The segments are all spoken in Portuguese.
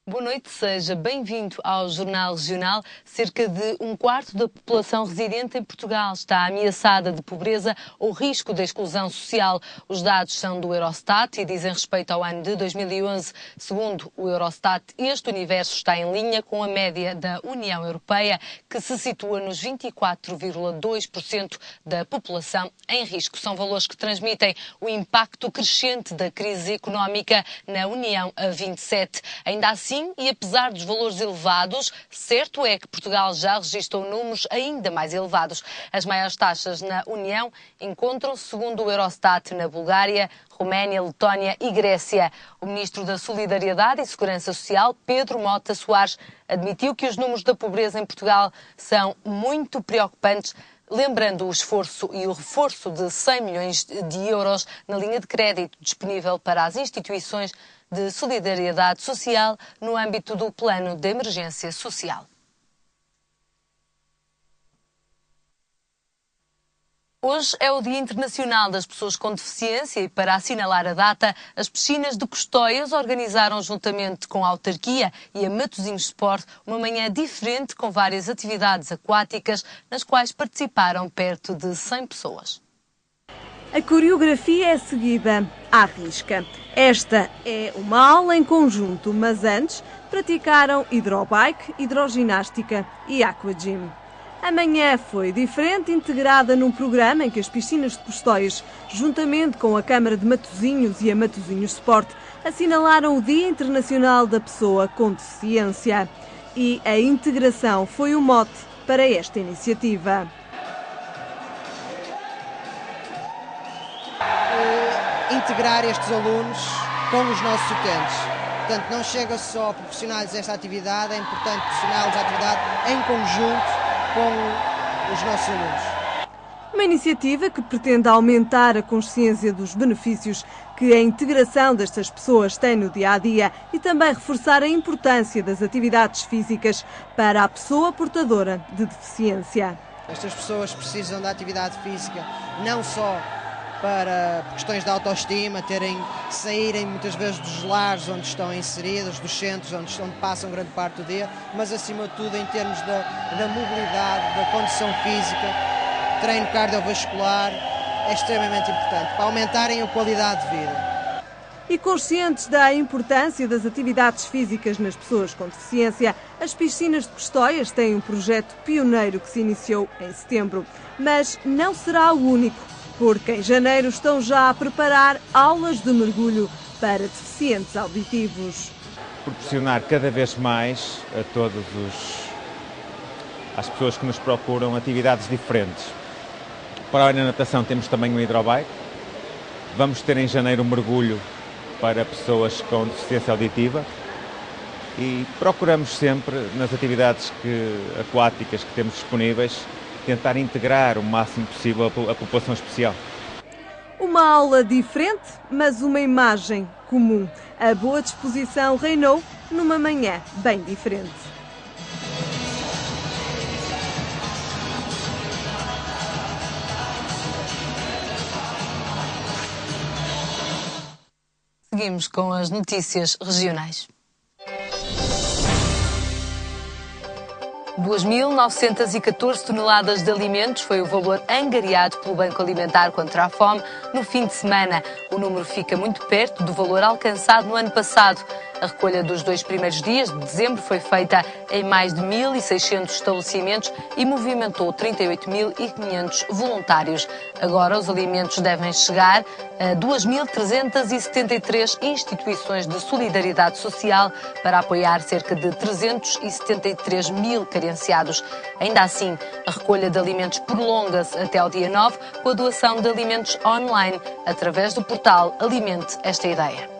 Boa noite, seja bem-vindo ao Jornal Regional. Cerca de um quarto da população residente em Portugal está ameaçada de pobreza ou risco de exclusão social. Os dados são do Eurostat e dizem respeito ao ano de 2011. Segundo o Eurostat, este universo está em linha com a média da União Europeia, que se situa nos 24,2% da população em risco. São valores que transmitem o impacto crescente da crise económica na União a 27. Ainda assim, e apesar dos valores elevados, certo é que Portugal já registrou números ainda mais elevados. As maiores taxas na União encontram-se, segundo o Eurostat, na Bulgária, Roménia, Letónia e Grécia. O ministro da Solidariedade e Segurança Social, Pedro Mota Soares, admitiu que os números da pobreza em Portugal são muito preocupantes, lembrando o esforço e o reforço de 100 milhões de euros na linha de crédito disponível para as instituições de solidariedade social no âmbito do Plano de Emergência Social. Hoje é o Dia Internacional das Pessoas com Deficiência e, para assinalar a data, as piscinas de Custóias organizaram, juntamente com a autarquia e a Matosinhos Sport, uma manhã diferente com várias atividades aquáticas, nas quais participaram perto de 100 pessoas. A coreografia é seguida à risca. Esta é uma aula em conjunto, mas antes praticaram hidrobike, hidroginástica e aquagym. A manhã foi diferente, integrada num programa em que as piscinas de Custóias, juntamente com a Câmara de Matosinhos e a Matosinhos Sport, assinalaram o Dia Internacional da Pessoa com Deficiência. E a integração foi o mote para esta iniciativa. Integrar estes alunos com os nossos utentes. Portanto, não chega só a proporcionar-lhes esta atividade, é importante proporcionar-lhes a atividade em conjunto com os nossos alunos. Uma iniciativa que pretende aumentar a consciência dos benefícios que a integração destas pessoas tem no dia-a-dia e também reforçar a importância das atividades físicas para a pessoa portadora de deficiência. Estas pessoas precisam da atividade física não só para questões de autoestima, saírem muitas vezes dos lares onde estão inseridas, dos centros onde passam grande parte do dia, mas acima de tudo em termos da mobilidade, da condição física, treino cardiovascular, é extremamente importante para aumentarem a qualidade de vida. E conscientes da importância das atividades físicas nas pessoas com deficiência, as piscinas de Custóias têm um projeto pioneiro que se iniciou em setembro, mas não será o único, porque em janeiro estão já a preparar aulas de mergulho para deficientes auditivos. Proporcionar cada vez mais a às pessoas que nos procuram atividades diferentes. Para além da natação temos também o hidrobike. Vamos ter em janeiro um mergulho para pessoas com deficiência auditiva e procuramos sempre nas atividades aquáticas que temos disponíveis tentar integrar o máximo possível a população especial. Uma aula diferente, mas uma imagem comum. A boa disposição reinou numa manhã bem diferente. Seguimos com as notícias regionais. 2.914 toneladas de alimentos foi o valor angariado pelo Banco Alimentar contra a Fome no fim de semana. O número fica muito perto do valor alcançado no ano passado. A recolha dos 2 primeiros dias de dezembro foi feita em mais de 1.600 estabelecimentos e movimentou 38.500 voluntários. Agora os alimentos devem chegar a 2.373 instituições de solidariedade social para apoiar cerca de 373 mil carenciados. Ainda assim, a recolha de alimentos prolonga-se até ao dia 9 com a doação de alimentos online através do portal Alimente Esta Ideia.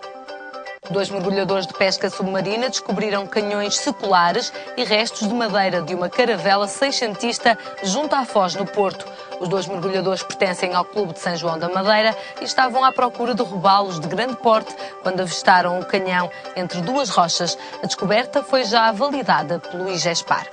2 mergulhadores de pesca submarina descobriram canhões seculares e restos de madeira de uma caravela seiscentista junto à Foz, no Porto. Os 2 mergulhadores pertencem ao Clube de São João da Madeira e estavam à procura de robalos de grande porte quando avistaram o canhão entre 2 rochas. A descoberta foi já validada pelo IGESPAR.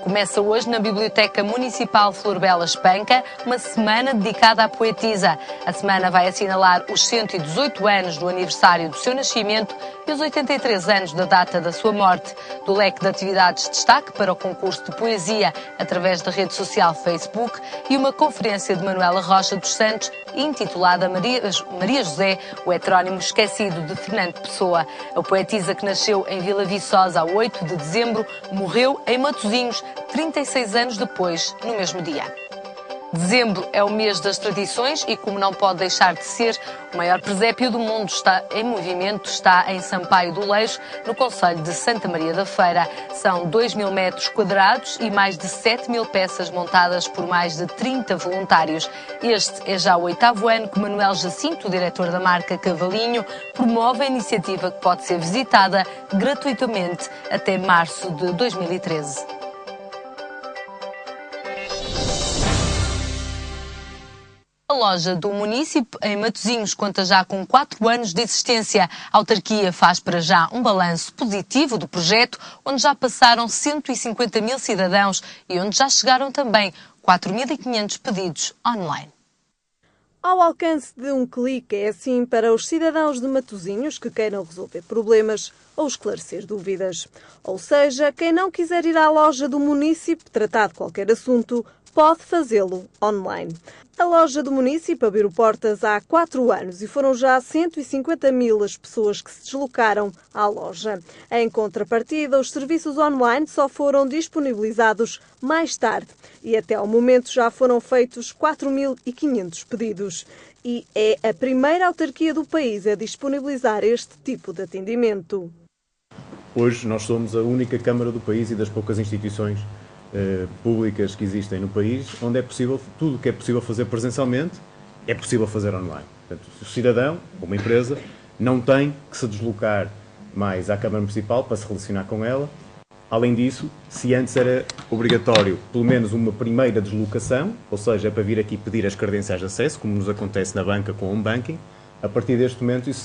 Começa hoje na Biblioteca Municipal Flor Bela Espanca uma semana dedicada à poetisa. A semana vai assinalar os 118 anos do aniversário do seu nascimento e os 83 anos da data da sua morte. Do leque de atividades, destaque para o concurso de poesia através da rede social Facebook e uma conferência de Manuela Rocha dos Santos intitulada Maria José, o heterónimo esquecido de Fernando Pessoa. A poetisa, que nasceu em Vila Viçosa a 8 de dezembro, morreu em Matosinhos 36 anos depois, no mesmo dia. Dezembro é o mês das tradições e, como não pode deixar de ser, o maior presépio do mundo está em movimento, está em Sampaio do Leixo, no concelho de Santa Maria da Feira. São 2.000 metros quadrados e mais de 7.000 peças montadas por mais de 30 voluntários. Este é já o 8º ano que Manuel Jacinto, diretor da marca Cavalinho, promove a iniciativa, que pode ser visitada gratuitamente até março de 2013. A loja do município em Matosinhos conta já com 4 anos de existência. A autarquia faz para já um balanço positivo do projeto, onde já passaram 150.000 cidadãos e onde já chegaram também 4.500 pedidos online. Ao alcance de um clique, é assim para os cidadãos de Matosinhos que queiram resolver problemas ou esclarecer dúvidas. Ou seja, quem não quiser ir à loja do município tratar de qualquer assunto, pode fazê-lo online. A loja do município abriu portas há 4 anos e foram já 150.000 as pessoas que se deslocaram à loja. Em contrapartida, os serviços online só foram disponibilizados mais tarde e até ao momento já foram feitos 4.500 pedidos. E é a primeira autarquia do país a disponibilizar este tipo de atendimento. Hoje nós somos a única Câmara do país e das poucas instituições públicas que existem no país, onde é possível, tudo o que é possível fazer presencialmente, é possível fazer online. Portanto, o cidadão, ou uma empresa, não tem que se deslocar mais à Câmara Municipal para se relacionar com ela. Além disso, se antes era obrigatório pelo menos uma primeira deslocação, ou seja, para vir aqui pedir as credenciais de acesso, como nos acontece na banca com o home banking, a partir deste momento isso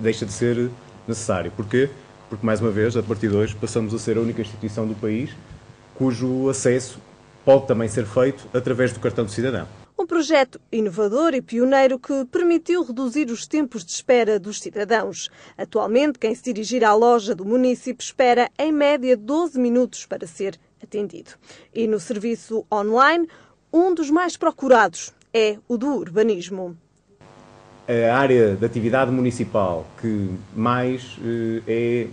deixa de ser necessário. Porquê? Porque, mais uma vez, a partir de hoje, passamos a ser a única instituição do país cujo acesso pode também ser feito através do cartão de cidadão. Um projeto inovador e pioneiro que permitiu reduzir os tempos de espera dos cidadãos. Atualmente, quem se dirigir à loja do município espera, em média, 12 minutos para ser atendido. E no serviço online, um dos mais procurados é o do urbanismo. A área de atividade municipal que mais é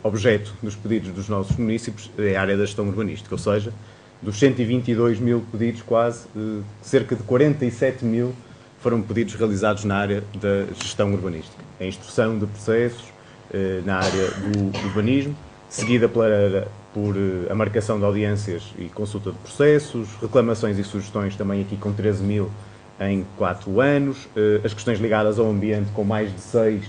objeto dos pedidos dos nossos municípios é a área da gestão urbanística, ou seja, dos 122.000 pedidos, quase cerca de 47.000 foram pedidos realizados na área da gestão urbanística. A instrução de processos na área do urbanismo, seguida por a marcação de audiências e consulta de processos, reclamações e sugestões também aqui com 13.000 em 4 anos, as questões ligadas ao ambiente com mais de 6.000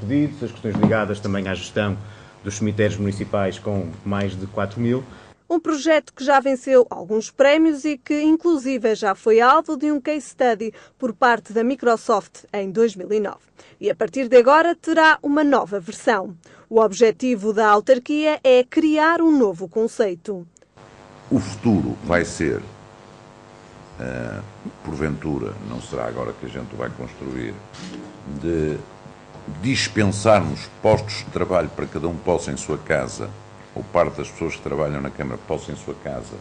pedidos, as questões ligadas também à gestão dos cemitérios municipais com mais de 4.000. Um projeto que já venceu alguns prémios e que, inclusive, já foi alvo de um case study por parte da Microsoft em 2009. E, a partir de agora, terá uma nova versão. O objetivo da autarquia é criar um novo conceito. O futuro vai ser, porventura, não será agora que a gente vai construir, de dispensarmos postos de trabalho para cada um possa em sua casa, ou parte das pessoas que trabalham na Câmara possa em sua casa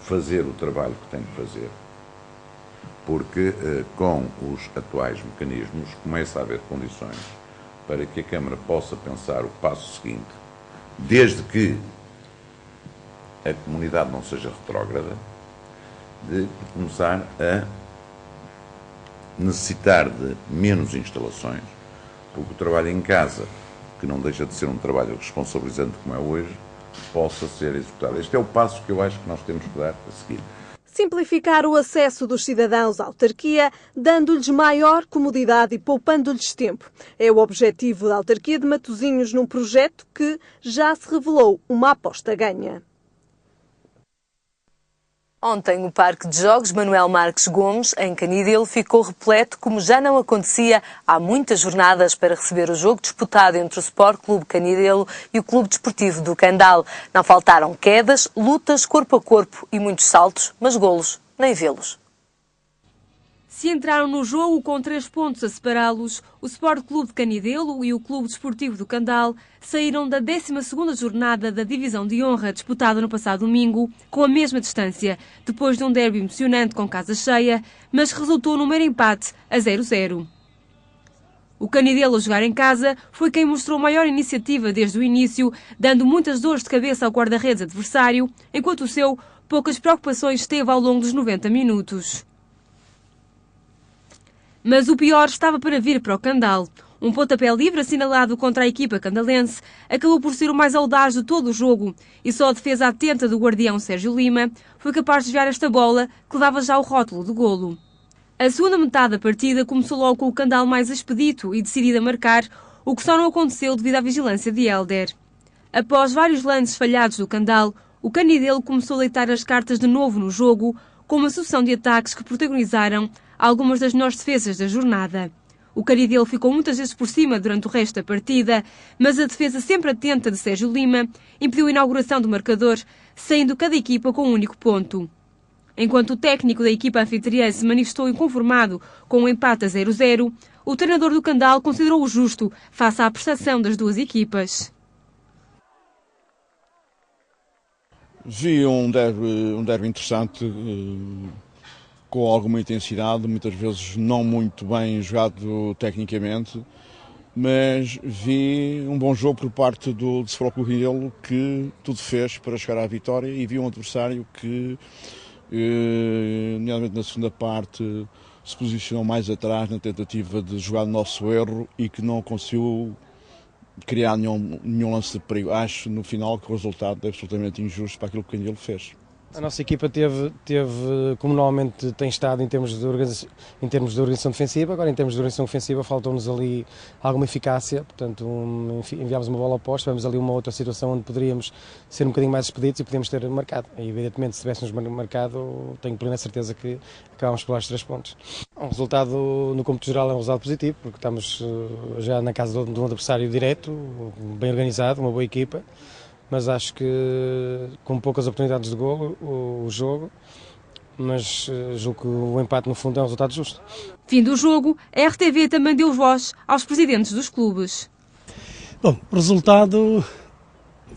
fazer o trabalho que tem de fazer, porque com os atuais mecanismos começa a haver condições para que a Câmara possa pensar o passo seguinte, desde que a comunidade não seja retrógrada, de começar a necessitar de menos instalações, porque o trabalho em casa, que não deixa de ser um trabalho responsabilizante como é hoje, possa ser executado. Este é o passo que eu acho que nós temos que dar a seguir. Simplificar o acesso dos cidadãos à autarquia, dando-lhes maior comodidade e poupando-lhes tempo. É o objetivo da autarquia de Matosinhos num projeto que já se revelou uma aposta ganha. Ontem, o Parque de Jogos Manuel Marques Gomes, em Canidelo, ficou repleto como já não acontecia há muitas jornadas para receber o jogo disputado entre o Sport Clube Canidelo e o Clube Desportivo do Candal. Não faltaram quedas, lutas corpo a corpo e muitos saltos, mas golos nem vê-los. Se entraram no jogo com 3 pontos a separá-los, o Sport Clube de Canidelo e o Clube Desportivo do Candal saíram da 12ª jornada da Divisão de Honra disputada no passado domingo com a mesma distância, depois de um derby emocionante com casa cheia, mas resultou num mero empate a 0-0. O Canidelo a jogar em casa foi quem mostrou maior iniciativa desde o início, dando muitas dores de cabeça ao guarda-redes adversário, enquanto o seu poucas preocupações teve ao longo dos 90 minutos. Mas o pior estava para vir para o Candal. Um pontapé livre assinalado contra a equipa candalense acabou por ser o mais audaz de todo o jogo e só a defesa atenta do guardião Sérgio Lima foi capaz de desviar esta bola que levava já o rótulo de golo. A segunda metade da partida começou logo com o Candal mais expedito e decidido a marcar, o que só não aconteceu devido à vigilância de Hélder. Após vários lances falhados do Candal, o Canidelo começou a deitar as cartas de novo no jogo, com uma sucessão de ataques que protagonizaram algumas das melhores defesas da jornada. O Canidelo ficou muitas vezes por cima durante o resto da partida, mas a defesa sempre atenta de Sérgio Lima impediu a inauguração do marcador, saindo cada equipa com um único ponto. Enquanto o técnico da equipa anfitriã se manifestou inconformado com o empate a 0-0, o treinador do Candal considerou-o justo face à prestação das duas equipas. Vi um derby interessante, com alguma intensidade, muitas vezes não muito bem jogado tecnicamente, mas vi um bom jogo por parte do Sport Clube Canidelo, que tudo fez para chegar à vitória, e vi um adversário que, nomeadamente na segunda parte, se posicionou mais atrás na tentativa de jogar no nosso erro e que não conseguiu criar nenhum lance de perigo. Acho no final que o resultado é absolutamente injusto para aquilo que o Canidelo fez. A nossa equipa teve, como normalmente tem estado em termos de organização defensiva. Agora, em termos de organização ofensiva, faltou-nos ali alguma eficácia. Portanto, enviámos uma bola oposta, tivemos ali uma outra situação onde poderíamos ser um bocadinho mais expedidos e podíamos ter marcado. E, evidentemente, se tivéssemos marcado, tenho plena certeza que acabámos por lá os 3 pontos. O resultado, no cômputo geral, é um resultado positivo, porque estamos já na casa de um adversário direto, bem organizado, uma boa equipa. Mas acho que com poucas oportunidades de golo o jogo, mas julgo que o empate no fundo é um resultado justo. Fim do jogo, a RTV também deu voz aos presidentes dos clubes. Bom, o resultado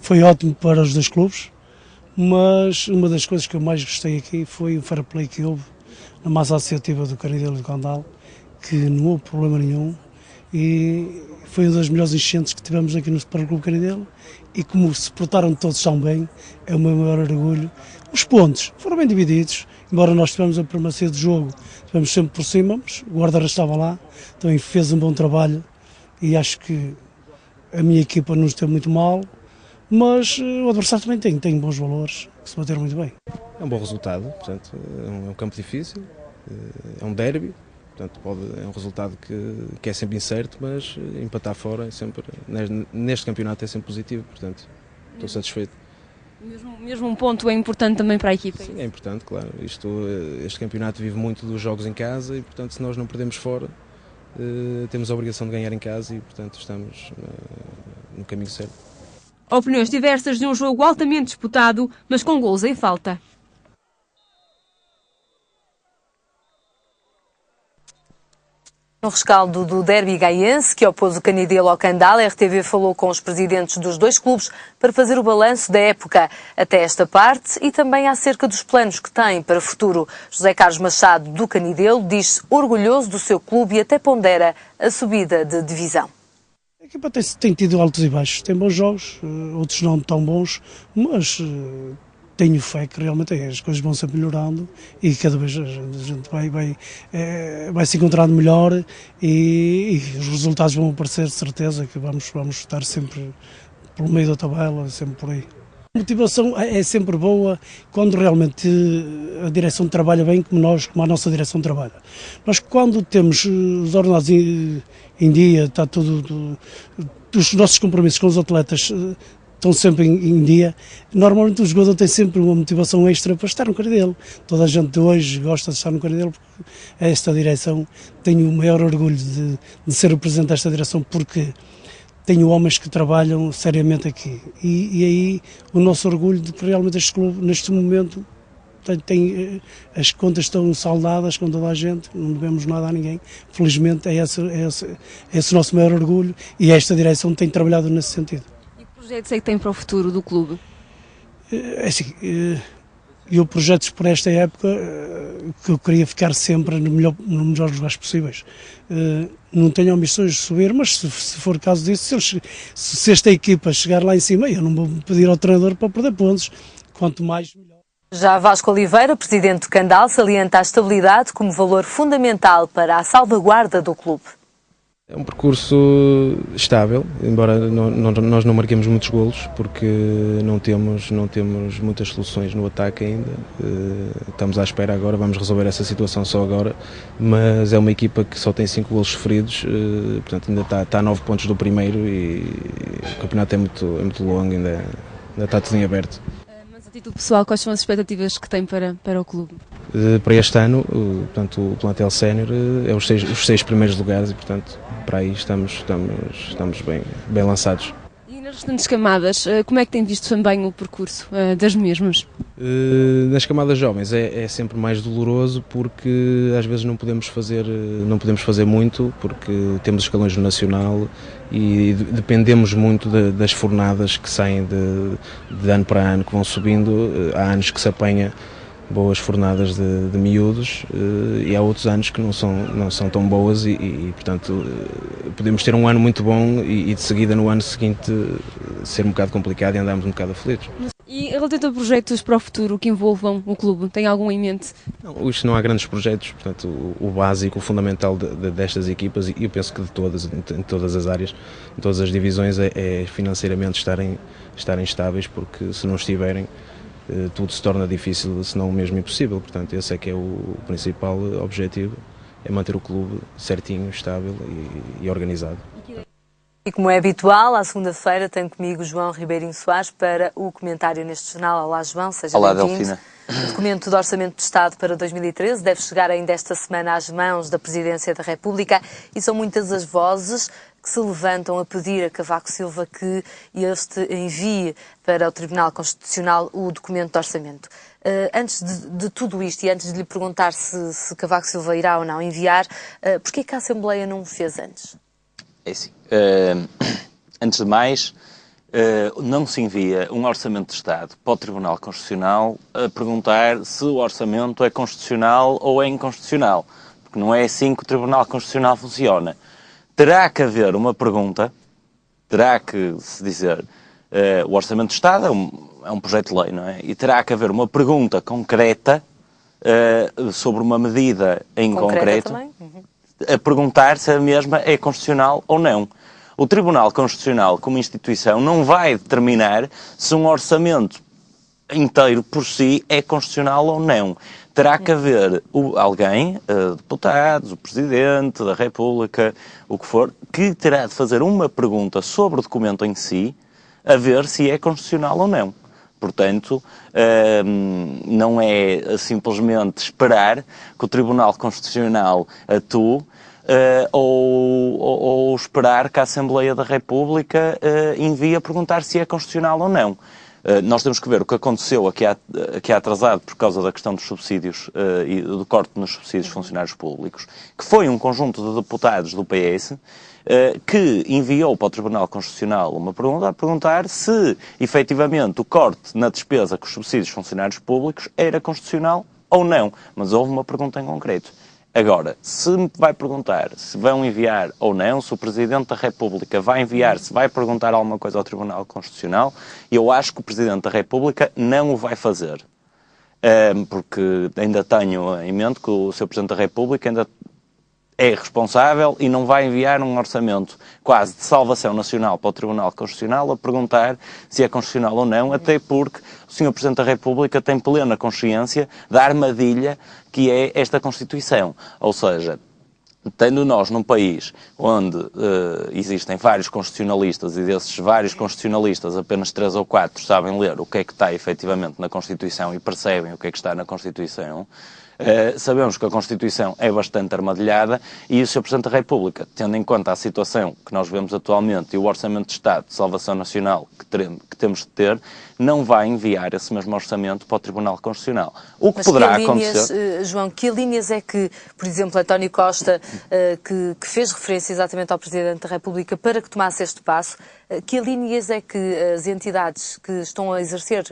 foi ótimo para os 2 clubes, mas uma das coisas que eu mais gostei aqui foi o fair play que houve na massa associativa do Canidelo e do Candal, que não houve problema nenhum e foi uma das melhores enchentes que tivemos aqui no Sport Clube Canidelo. E como se portaram todos tão bem, é o meu maior orgulho. Os pontos foram bem divididos, embora nós tivemos a primacia de jogo, estivemos sempre por cima, mas o guarda-redes estava lá, também fez um bom trabalho e acho que a minha equipa não esteve muito mal, mas o adversário também tem bons valores, que se bateram muito bem. É um bom resultado, portanto, é um campo difícil, é um derby. Portanto, é um resultado que é sempre incerto, mas empatar fora é sempre, neste campeonato é sempre positivo, portanto, estou satisfeito. Mesmo um ponto é importante também para a equipa? Sim, é importante, claro. Este campeonato vive muito dos jogos em casa e, portanto, se nós não perdemos fora, temos a obrigação de ganhar em casa e, portanto, estamos no caminho certo. Opiniões diversas de um jogo altamente disputado, mas com golos em falta. No rescaldo do derby gaiense, que opôs o Canidelo ao Candal, a RTV falou com os presidentes dos 2 clubes para fazer o balanço da época até esta parte e também acerca dos planos que têm para o futuro. José Carlos Machado, do Canidelo, diz-se orgulhoso do seu clube e até pondera a subida de divisão. A equipa tem tido altos e baixos, tem bons jogos, outros não tão bons, mas tenho fé que realmente as coisas vão sempre melhorando e cada vez a gente vai se encontrando melhor e os resultados vão aparecer, de certeza que vamos estar sempre pelo meio da tabela, sempre por aí. A motivação é sempre boa quando realmente a direção trabalha bem como a nossa direção trabalha. Nós quando temos os ordenados em dia, está tudo, os nossos compromissos com os atletas estão sempre em dia. Normalmente o jogador tem sempre uma motivação extra para estar no Caridelo. Toda a gente de hoje gosta de estar no Caridelo, porque esta direção, tenho o maior orgulho de ser o presidente desta direção, porque tenho homens que trabalham seriamente aqui. E aí o nosso orgulho de que realmente este clube, neste momento, as contas estão saldadas com toda a gente, não devemos nada a ninguém. Felizmente é esse o nosso maior orgulho, e esta direção tem trabalhado nesse sentido. E que projetos é que tem para o futuro do clube? É assim, eu projetos por esta época que eu queria ficar sempre nos melhores lugares possíveis. Não tenho ambições de subir, mas se for caso disso, se esta equipa chegar lá em cima, eu não vou pedir ao treinador para perder pontos, quanto mais melhor. Já Vasco Oliveira, presidente do Candal, salienta a estabilidade como valor fundamental para a salvaguarda do clube. É um percurso estável, embora nós não marquemos muitos golos, porque não temos muitas soluções no ataque ainda. Estamos à espera agora, vamos resolver essa situação só agora, mas é uma equipa que só tem 5 golos sofridos, portanto ainda está a 9 pontos do primeiro, e o campeonato é muito longo, ainda está tudo em aberto. Mas a título pessoal, quais são as expectativas que tem para o clube? Para este ano, portanto, o plantel sénior é os 6 primeiros lugares, e portanto para aí estamos bem lançados. E nas restantes camadas, como é que tem visto também o percurso das mesmas? Nas camadas jovens é sempre mais doloroso, porque às vezes não podemos fazer muito, porque temos escalões no nacional e dependemos muito das fornadas que saem de ano para ano, que vão subindo. Há anos que se apanha boas fornadas de miúdos, e há outros anos que não são tão boas, e portanto podemos ter um ano muito bom e de seguida no ano seguinte ser um bocado complicado e andarmos um bocado aflitos. E relativamente a projetos para o futuro que envolvam o clube, tem algum em mente? Não, isto não há grandes projetos, portanto o básico, o fundamental destas equipas, e eu penso que em todas as áreas, em todas as divisões, é financeiramente estarem estáveis, porque se não estiverem, tudo se torna difícil, se não mesmo impossível. Portanto, esse é que é o principal objetivo, é manter o clube certinho, estável e organizado. E como é habitual, à segunda-feira tenho comigo João Ribeirinho Soares para o comentário neste jornal. Olá, João, seja bem-vindo. Olá, Delfina. O documento do Orçamento de Estado para 2013 deve chegar ainda esta semana às mãos da Presidência da República, e são muitas as vozes que se levantam a pedir a Cavaco Silva que este envie para o Tribunal Constitucional o documento de orçamento. Antes de tudo isto, e antes de lhe perguntar se Cavaco Silva irá ou não enviar, porquê que a Assembleia não o fez antes? É assim, antes de mais, não se envia um Orçamento de Estado para o Tribunal Constitucional a perguntar se o orçamento é constitucional ou é inconstitucional, porque não é assim que o Tribunal Constitucional funciona. Terá que haver uma pergunta, terá que se dizer, o Orçamento de Estado é um projeto de lei, não é? E terá que haver uma pergunta concreta sobre uma medida em concreto, a perguntar se a mesma é constitucional ou não. O Tribunal Constitucional, como instituição, não vai determinar se um orçamento inteiro por si é constitucional ou não. Terá que haver alguém, deputados, o Presidente da República, o que for, que terá de fazer uma pergunta sobre o documento em si, a ver se é constitucional ou não. Portanto, não é simplesmente esperar que o Tribunal Constitucional atue, ou esperar que a Assembleia da República envie a perguntar se é constitucional ou não. Nós temos que ver o que aconteceu aqui há atrasado por causa da questão dos subsídios e do corte nos subsídios de funcionários públicos, que foi um conjunto de deputados do PS que enviou para o Tribunal Constitucional uma pergunta a perguntar se, efetivamente, o corte na despesa com os subsídios de funcionários públicos era constitucional ou não. Mas houve uma pergunta em concreto. Agora, se me vai perguntar se vão enviar ou não, se o Presidente da República vai enviar, se vai perguntar alguma coisa ao Tribunal Constitucional, eu acho que o Presidente da República não o vai fazer. Porque ainda tenho em mente que o Sr. Presidente da República ainda é responsável e não vai enviar um orçamento quase de salvação nacional para o Tribunal Constitucional a perguntar se é constitucional ou não, até porque o Sr. Presidente da República tem plena consciência da armadilha que é esta Constituição. Ou seja, tendo nós num país onde existem vários constitucionalistas e desses vários constitucionalistas apenas 3 ou 4 sabem ler o que é que está efetivamente na Constituição e percebem o que é que está na Constituição, sabemos que a Constituição é bastante armadilhada e o Sr. Presidente da República, tendo em conta a situação que nós vemos atualmente e o Orçamento de Estado de Salvação Nacional que temos de ter, não vai enviar esse mesmo orçamento para o Tribunal Constitucional. O que poderá acontecer... João, que linhas é que, por exemplo, António Costa, que fez referência exatamente ao Presidente da República para que tomasse este passo, que linhas é que as entidades que estão a exercer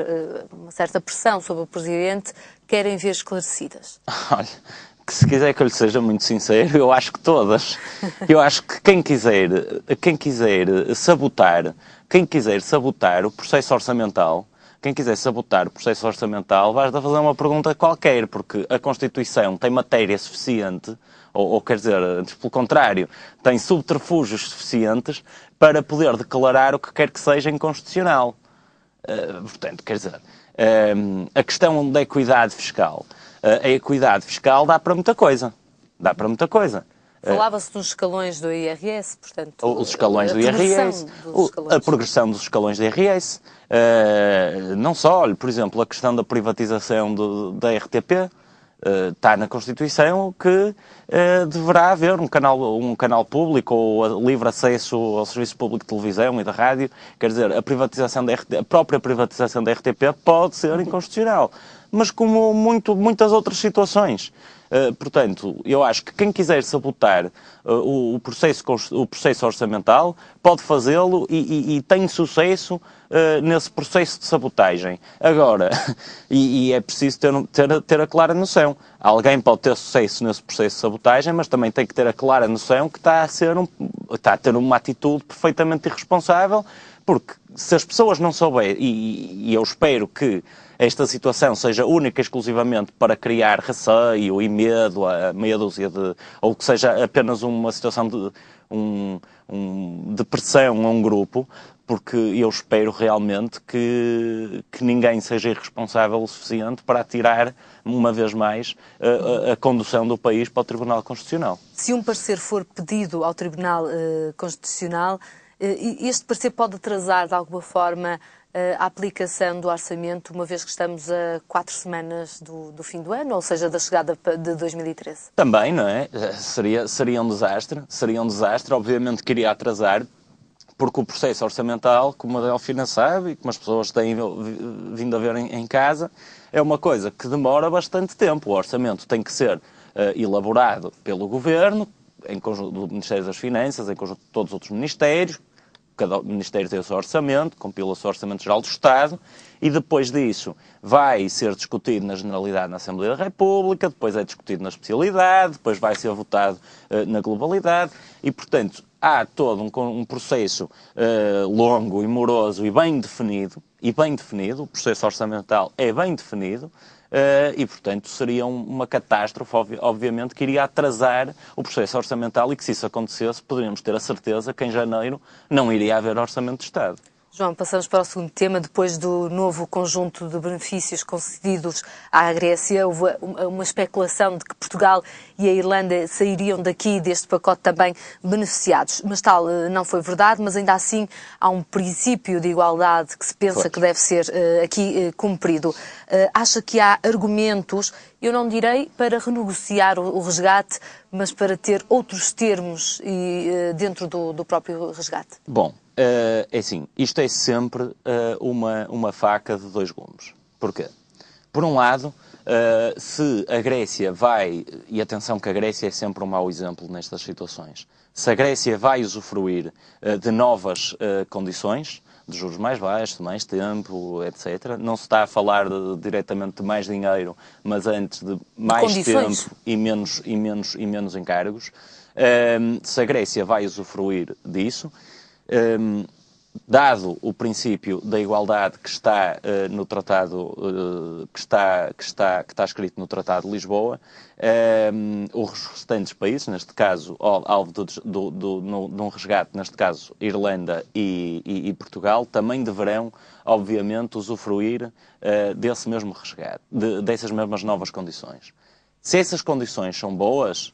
uma certa pressão sobre o Presidente querem ver esclarecidas? Olha, que se quiser que eu lhe seja muito sincero, eu acho que todas. Eu acho que quem quiser sabotar o processo orçamental, basta fazer uma pergunta qualquer, porque a Constituição tem matéria suficiente, ou quer dizer, antes pelo contrário, tem subterfúgios suficientes para poder declarar o que quer que seja inconstitucional. Portanto, quer dizer, a questão da equidade fiscal. A equidade fiscal dá para muita coisa. Falava-se nos escalões do IRS, portanto... Os escalões do IRS, a progressão dos escalões do IRS. Não só, olha, por exemplo, a questão da privatização da RTP. Está na Constituição que deverá haver um canal público ou livre acesso ao Serviço Público de Televisão e da Rádio. Quer dizer, a própria privatização da RTP pode ser inconstitucional. Mas como muitas outras situações. Portanto, eu acho que quem quiser sabotar o processo orçamental pode fazê-lo e tem sucesso nesse processo de sabotagem. Agora, e é preciso ter a clara noção. Alguém pode ter sucesso nesse processo de sabotagem, mas também tem que ter a clara noção que está a ter uma atitude perfeitamente irresponsável, porque se as pessoas não souberem, e eu espero que esta situação seja única e exclusivamente para criar receio e medo a meia dúzia ou que seja apenas uma situação de pressão a um grupo, porque eu espero realmente que ninguém seja irresponsável o suficiente para atirar, uma vez mais, a condução do país para o Tribunal Constitucional. Se um parecer for pedido ao Tribunal Constitucional, este parecer pode atrasar, de alguma forma, a aplicação do orçamento, uma vez que estamos a 4 semanas do fim do ano, ou seja, da chegada de 2013? Também, não é? Seria um desastre. Obviamente que iria atrasar, porque o processo orçamental, como a Delfina sabe e como as pessoas têm vindo a ver em casa, é uma coisa que demora bastante tempo. O orçamento tem que ser elaborado pelo Governo, em conjunto do Ministério das Finanças, em conjunto de todos os outros ministérios. Cada ministério tem o seu orçamento, compila o seu Orçamento Geral do Estado, e depois disso vai ser discutido na Generalidade na Assembleia da República, depois é discutido na especialidade, depois vai ser votado na globalidade, e, portanto, há todo um processo longo e moroso e bem definido, o processo orçamental é bem definido, e, portanto, seria uma catástrofe, obviamente, que iria atrasar o processo orçamental e que, se isso acontecesse, poderíamos ter a certeza que em janeiro não iria haver orçamento de Estado. João, passamos para o segundo tema. Depois do novo conjunto de benefícios concedidos à Grécia, houve uma especulação de que Portugal e a Irlanda sairiam daqui deste pacote também beneficiados. Mas tal não foi verdade, mas ainda assim há um princípio de igualdade que se pensa que deve ser aqui cumprido. Acha que há argumentos, eu não direi para renegociar o resgate, mas para ter outros termos dentro do próprio resgate? Bom, é assim, isto é sempre uma faca de dois gumes. Porquê? Por um lado, se a Grécia vai, e atenção que a Grécia é sempre um mau exemplo nestas situações, se a Grécia vai usufruir de novas condições, de juros mais baixos, de mais tempo, etc. Não se está a falar diretamente de mais dinheiro, mas antes de mais tempo e menos encargos. Se a Grécia vai usufruir disso, dado o princípio da igualdade que está no tratado que está escrito no Tratado de Lisboa, os restantes países, neste caso alvo num resgate, neste caso Irlanda e Portugal, também deverão obviamente usufruir desse mesmo resgate, dessas mesmas novas condições. Se essas condições são boas,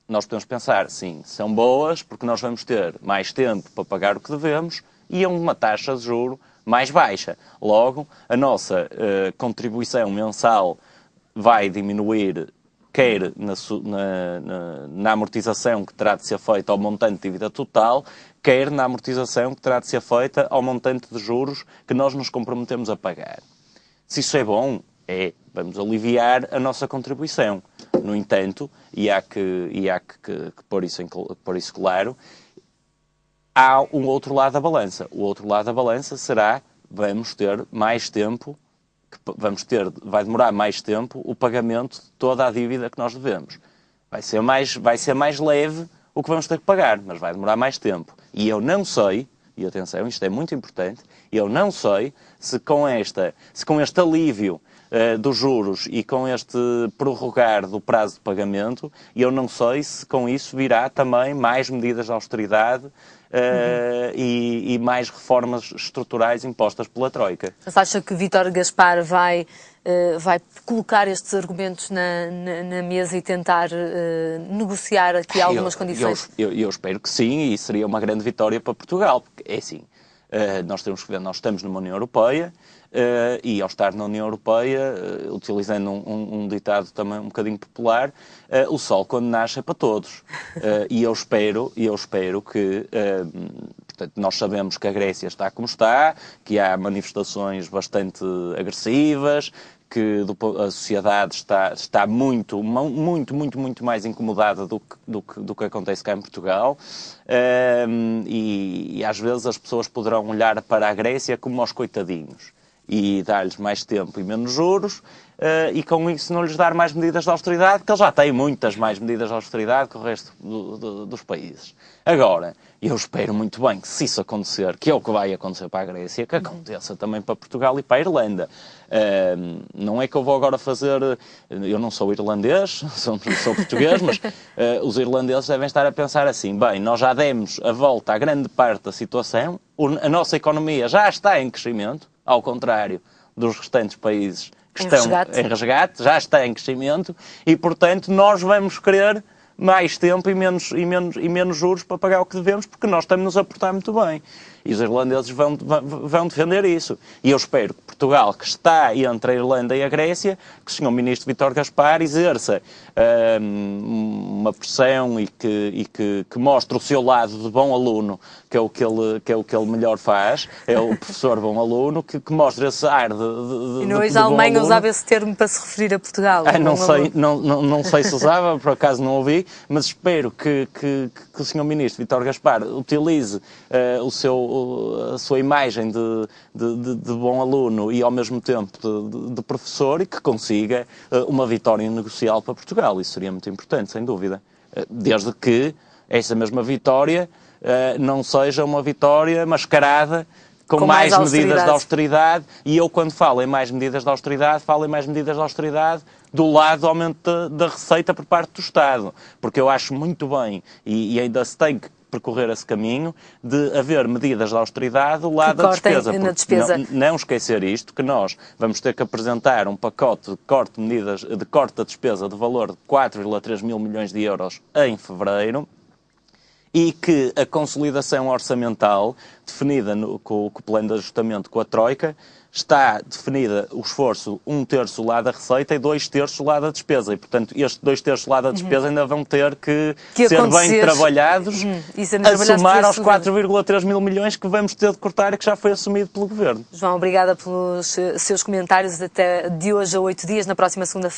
nós podemos pensar, sim, são boas porque nós vamos ter mais tempo para pagar o que devemos e a uma taxa de juro mais baixa. Logo, a nossa contribuição mensal vai diminuir, quer na amortização que terá de ser feita ao montante de dívida total, quer na amortização que terá de ser feita ao montante de juros que nós nos comprometemos a pagar. Se isso é bom, vamos aliviar a nossa contribuição. No entanto, e há que pôr isso claro, há um outro lado da balança. O outro lado da balança será, vamos ter mais tempo, vai demorar mais tempo o pagamento de toda a dívida que nós devemos. Vai ser mais leve o que vamos ter que pagar, mas vai demorar mais tempo. E eu não sei, e atenção, isto é muito importante, eu não sei se com este alívio dos juros e com este prorrogar do prazo de pagamento, eu não sei se com isso virá também mais medidas de austeridade e mais reformas estruturais impostas pela Troika. Mas acha que Vítor Gaspar vai colocar estes argumentos na mesa e tentar negociar aqui algumas condições? Eu espero que sim, e seria uma grande vitória para Portugal, porque é assim, nós temos que ver, nós estamos numa União Europeia, e ao estar na União Europeia, utilizando um ditado também um bocadinho popular, o sol quando nasce é para todos. E eu espero que, portanto, nós sabemos que a Grécia está como está, que há manifestações bastante agressivas, que a sociedade está muito mais incomodada do que acontece cá em Portugal, e às vezes as pessoas poderão olhar para a Grécia como aos coitadinhos e dar-lhes mais tempo e menos juros, e com isso não lhes dar mais medidas de austeridade, porque eles já têm muitas mais medidas de austeridade que o resto dos países. Agora, eu espero muito bem que, se isso acontecer, que é o que vai acontecer para a Grécia, que aconteça também para Portugal e para a Irlanda. Não é que eu vou agora fazer... Eu não sou irlandês, sou português, mas os irlandeses devem estar a pensar assim, bem, nós já demos a volta a grande parte da situação, a nossa economia já está em crescimento, ao contrário dos restantes países que estão em resgate, já está em crescimento, e, portanto, nós vamos querer mais tempo e menos juros para pagar o que devemos, porque nós estamos-nos a portar muito bem. E os irlandeses vão defender isso. E eu espero que Portugal, que está entre a Irlanda e a Grécia, que o Sr. Ministro Vítor Gaspar exerça uma pressão e que mostre o seu lado de bom aluno, que é o que ele melhor faz, é o professor bom aluno, que mostre esse ar de E não hoje a Alemanha usava esse termo para se referir a Portugal. Não sei se usava, por acaso não ouvi, mas espero que o Sr. Ministro Vítor Gaspar utilize a sua imagem de bom aluno e ao mesmo tempo de professor, e que consiga uma vitória negocial para Portugal. Isso seria muito importante, sem dúvida. Desde que essa mesma vitória não seja uma vitória mascarada com mais medidas de austeridade. E eu, quando falo em mais medidas de austeridade, falo em mais medidas de austeridade do lado do aumento da receita por parte do Estado. Porque eu acho muito bem, e ainda se tem que percorrer esse caminho, de haver medidas de austeridade do lado da despesa. Não esquecer isto, que nós vamos ter que apresentar um pacote de corte da despesa de valor de 4,3 mil milhões de euros em fevereiro, e que a consolidação orçamental, definida com o plano de ajustamento com a Troika, está definida o esforço 1/3 do lado da receita e 2/3 do lado da despesa. E, portanto, estes 2/3 do lado da despesa ainda vão ter que ser bem trabalhados, a somar aos 4,3 mil milhões que vamos ter de cortar e que já foi assumido pelo Governo. João, obrigada pelos seus comentários. Até de hoje a 8 dias, na próxima segunda-feira.